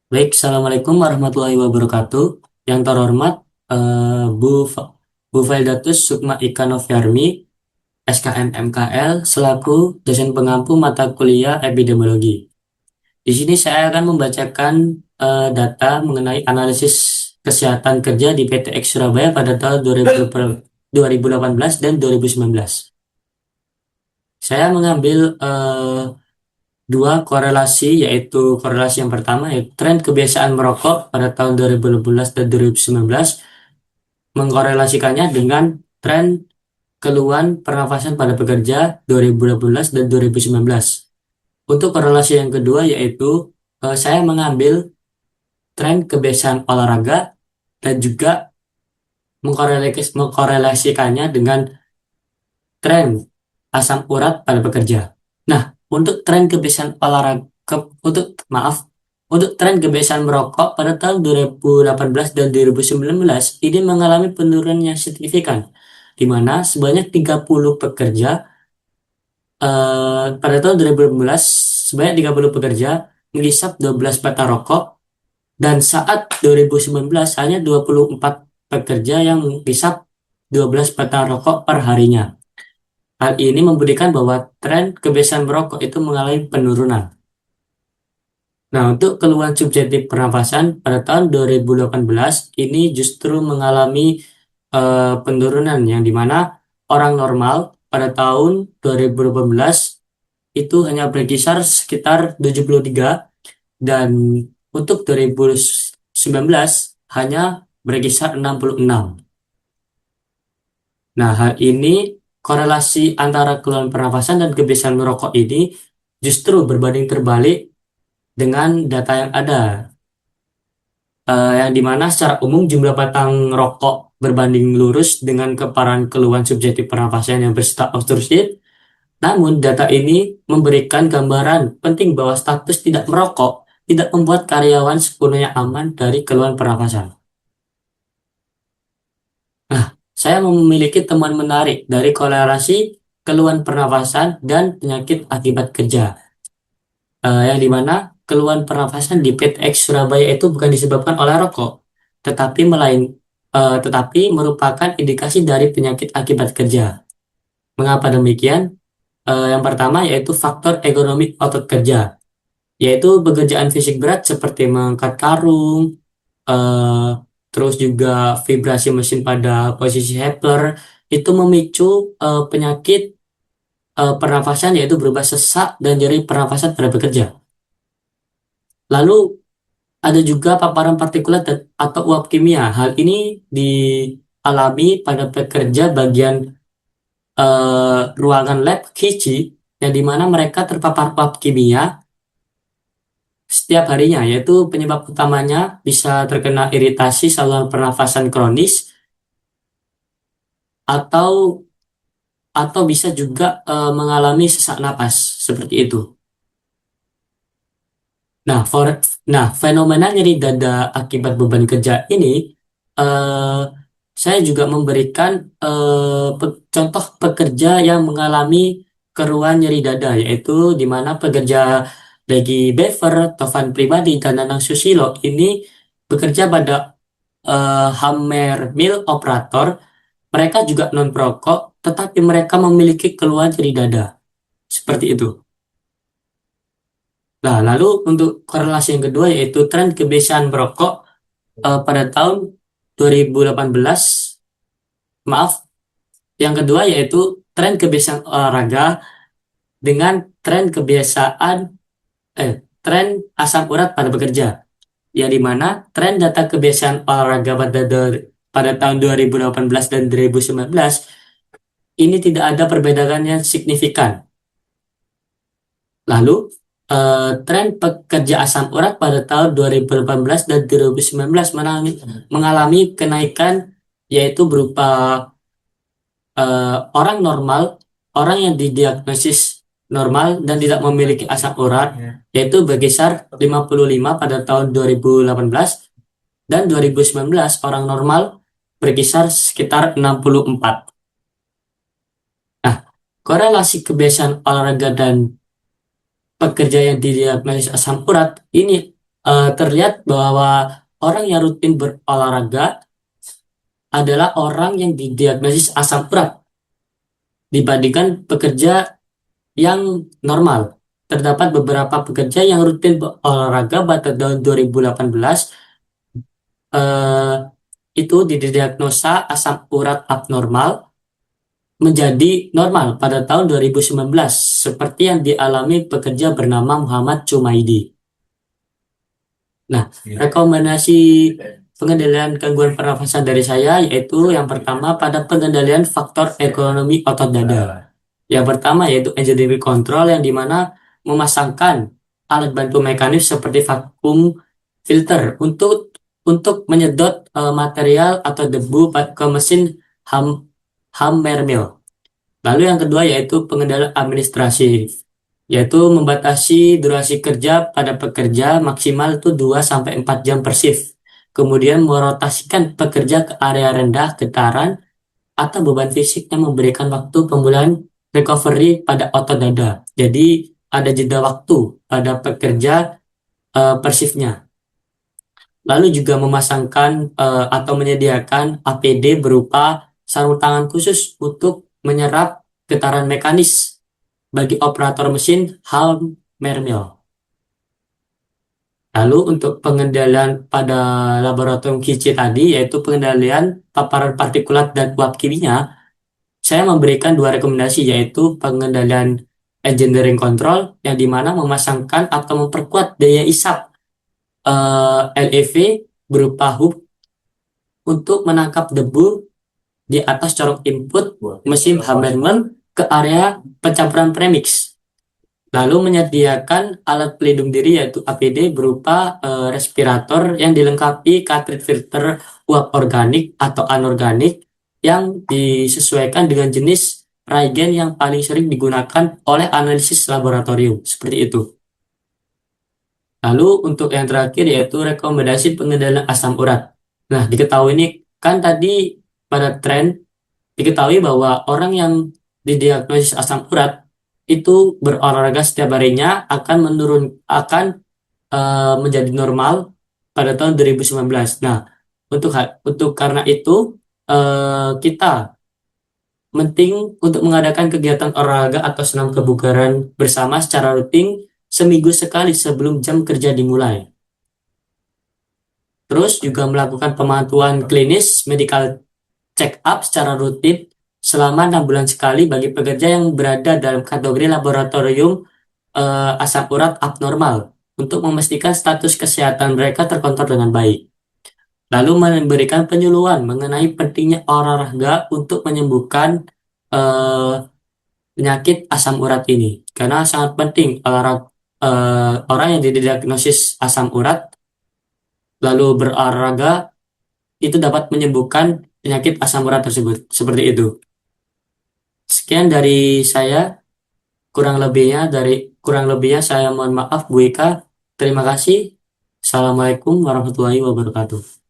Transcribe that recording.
Baik, Assalamualaikum warahmatullahi wabarakatuh. Yang terhormat, Bu Feldatus Sukma Ika Noviarmi, SKM MKL, selaku dosen pengampu mata kuliah epidemiologi. Di sini saya akan membacakan data mengenai analisis kesehatan kerja di PTX Surabaya pada tahun 2018 dan 2019. Saya mengambil dua korelasi, yaitu korelasi yang pertama yaitu tren kebiasaan merokok pada tahun 2018 dan 2019, mengkorelasikannya dengan tren keluhan pernafasan pada pekerja 2018 dan 2019. Untuk korelasi yang kedua yaitu saya mengambil tren kebiasaan olahraga dan juga mengkorelasikannya dengan tren asam urat pada pekerja. Nah, untuk tren kebiasaan olahraga, untuk maaf, untuk tren kebiasaan merokok pada tahun 2018 dan 2019 ini mengalami penurunan yang signifikan, di mana sebanyak 30 pekerja pada tahun 2018 sebanyak 30 pekerja menghisap 12 batang rokok, dan saat 2019 hanya 24 pekerja yang menghisap 12 batang rokok per harinya. Hal ini membuktikan bahwa tren kebiasaan merokok itu mengalami penurunan. Nah, untuk keluhan subjektif pernapasan pada tahun 2018 ini justru mengalami penurunan, yang dimana orang normal pada tahun 2018 itu hanya berkisar sekitar 73, dan untuk 2019 hanya berkisar 66. Nah, hal ini, korelasi antara keluhan pernafasan dan kebiasaan merokok ini justru berbanding terbalik dengan data yang ada. Yang dimana secara umum jumlah batang rokok berbanding lurus dengan keparahan keluhan subjektif pernafasan yang bersifat obstruktif. Namun, data ini memberikan gambaran penting bahwa status tidak merokok tidak membuat karyawan sepenuhnya aman dari keluhan pernafasan. Nah, saya memiliki temuan menarik dari korelasi keluhan pernafasan dan penyakit akibat kerja, yang dimana keluhan pernafasan di PTX Surabaya itu bukan disebabkan oleh rokok, tetapi tetapi merupakan indikasi dari penyakit akibat kerja. Mengapa demikian? Yang pertama yaitu faktor ekonomi otot kerja, yaitu pekerjaan fisik berat seperti mengangkat karung, eh, terus juga vibrasi mesin pada posisi Hepler itu memicu penyakit pernafasan, yaitu berupa sesak dan nyeri pernafasan pada pekerja. Lalu ada juga paparan partikulat atau uap kimia. Hal ini dialami pada pekerja bagian ruangan lab QC, yang dimana mereka terpapar uap kimia setiap harinya, yaitu penyebab utamanya bisa terkena iritasi saluran pernafasan kronis, atau bisa juga mengalami sesak napas seperti itu. Nah, fenomena nyeri dada akibat beban kerja ini, eh, saya juga memberikan contoh pekerja yang mengalami keluhan nyeri dada, yaitu di mana pekerja Legi Bever, Tovan Pribadi, dan Nanang Susilo ini bekerja pada Hammer Mill Operator. Mereka juga non perokok, tetapi mereka memiliki keluhan nyeri dada. Seperti itu. Nah, lalu untuk korelasi yang kedua yaitu tren kebiasaan merokok pada tahun 2018, maaf, yang kedua yaitu tren kebiasaan olahraga dengan tren asam urat pada pekerja. Yang dimana tren data kebiasaan olahraga pada tahun 2018 dan 2019 ini tidak ada perbedaan yang signifikan. Lalu, tren pekerja asam urat pada tahun 2018 dan 2019 mengalami kenaikan, yaitu berupa orang normal, orang yang didiagnosis normal dan tidak memiliki asam urat, yaitu berkisar 55 pada tahun 2018, dan 2019 orang normal berkisar sekitar 64. Nah, korelasi kebiasaan olahraga dan pekerja yang didiagnosis asam urat ini terlihat bahwa orang yang rutin berolahraga adalah orang yang didiagnosis asam urat dibandingkan pekerja yang normal. Terdapat beberapa pekerja yang rutin berolahraga pada tahun 2018 eh, itu didiagnosa asam urat abnormal menjadi normal pada tahun 2019 seperti yang dialami pekerja bernama Muhammad Jumaidi. Nah, rekomendasi pengendalian gangguan pernafasan dari saya yaitu yang pertama pada pengendalian faktor ekonomi otot dada. Yang pertama yaitu engineering control yang dimana memasangkan alat bantu mekanis seperti vakum filter untuk menyedot material atau debu ke mesin ham hammer mill. Lalu yang kedua yaitu pengendalian administrasi, yaitu membatasi durasi kerja pada pekerja maksimal itu 2 sampai 4 jam per shift. Kemudian merotasikan pekerja ke area rendah getaran atau beban fisik yang memberikan waktu pemulihan recovery pada otot dada. Jadi ada jeda waktu pada pekerja per shiftnya. Lalu juga memasangkan atau menyediakan APD berupa sarung tangan khusus untuk menyerap getaran mekanis bagi operator mesin hammer mill. Lalu untuk pengendalian pada laboratorium QC tadi, yaitu pengendalian paparan partikulat dan uap kimia, saya memberikan dua rekomendasi, yaitu pengendalian engineering control, yang dimana memasangkan atau memperkuat daya isap LEV berupa hub untuk menangkap debu di atas corok input mesin hammer mill ke area pencampuran premix. Lalu menyediakan alat pelindung diri yaitu APD berupa respirator yang dilengkapi cartridge filter uap organik atau anorganik yang disesuaikan dengan jenis reagen yang paling sering digunakan oleh analisis laboratorium. Seperti itu. Lalu untuk yang terakhir yaitu rekomendasi pengendalian asam urat. Nah, diketahui ini kan tadi pada tren diketahui bahwa orang yang didiagnosis asam urat itu berolahraga setiap harinya akan menjadi normal pada tahun 2019. Nah, untuk karena itu kita penting untuk mengadakan kegiatan olahraga atau senam kebugaran bersama secara rutin seminggu sekali sebelum jam kerja dimulai. Terus juga melakukan pemantauan klinis medical check up secara rutin selama 6 bulan sekali bagi pekerja yang berada dalam kategori laboratorium asam urat abnormal untuk memastikan status kesehatan mereka terkontrol dengan baik. Lalu memberikan penyuluhan mengenai pentingnya olahraga untuk menyembuhkan eh, penyakit asam urat ini. Karena sangat penting orang yang didiagnosis asam urat lalu berolahraga itu dapat menyembuhkan penyakit asam urat tersebut. Seperti itu. Sekian dari saya, kurang lebihnya saya mohon maaf Bu Eka. Terima kasih. Assalamualaikum warahmatullahi wabarakatuh.